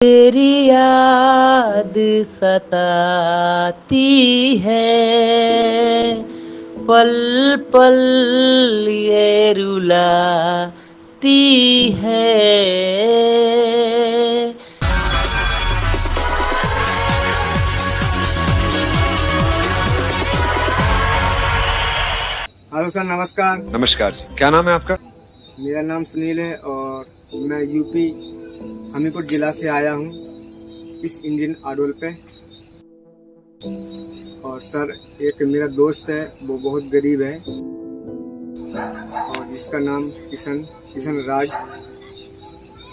तेरी याद सताती है, पल पल ये रुलाती है। हेलो सर, नमस्कार। नमस्कार जी, क्या नाम है आपका? मेरा नाम सुनील है और मैं यूपी हमीरपुर जिला से आया हूँ इस इंडियन आइडल पे। और सर, एक मेरा दोस्त है, वो बहुत गरीब है और जिसका नाम किशन राज,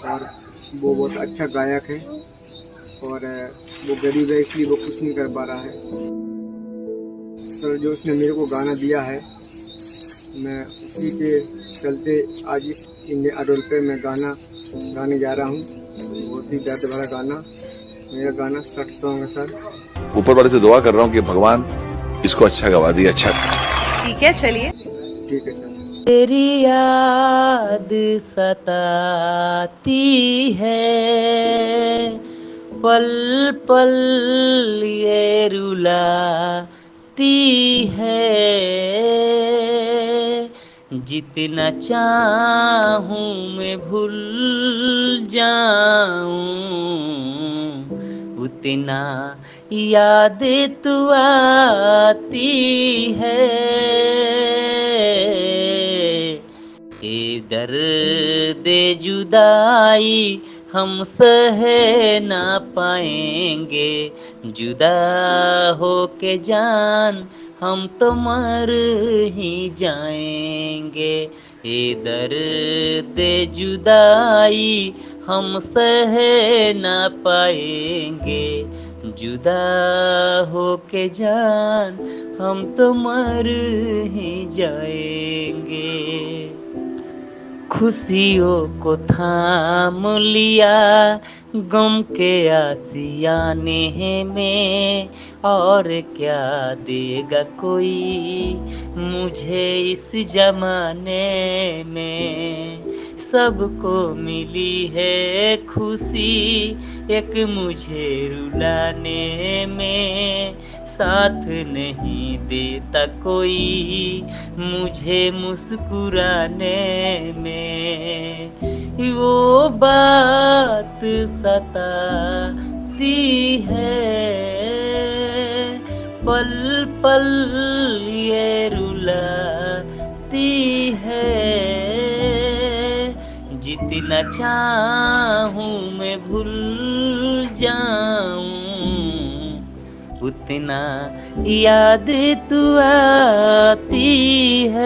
और वो बहुत अच्छा गायक है और वो गरीब है इसलिए वो कुछ नहीं कर पा रहा है। सर, जो उसने मेरे को गाना दिया है, मैं उसी के चलते आज इस इंडियन आइडल पे मैं गाना गाने जा रहा हूँ। बहुत ही दर्द भरा गाना, मेरा गाना सट सॉन्ग है सर। ऊपर वाले से दुआ कर रहा हूँ कि भगवान इसको अच्छा गवा दिए। अच्छा, ठीक है, चलिए। ठीक है सर। तेरी याद सताती है, पल पल ये रुलाती है। जितना चाहूं मैं भूल जाऊं, उतना याद तू आती है। ये दर्द जुदाई हम सह ना पाएंगे, जुदा हो के जान हम तो मर ही जाएंगे। ये दर्द जुदाई हम सह ना पाएंगे, जुदा हो के जान हम तो मर ही जाएंगे। खुशियों को थाम लिया गम के आशियाने में, और क्या देगा कोई मुझे इस जमाने में। सबको मिली है खुशी, एक मुझे रुलाने में। साथ नहीं देता कोई मुझे मुस्कुराने में। वो बात सताती है, पल पल ये रुलाती है। जितना चाहूं मैं भूल जाऊं, उतना याद तू आती है।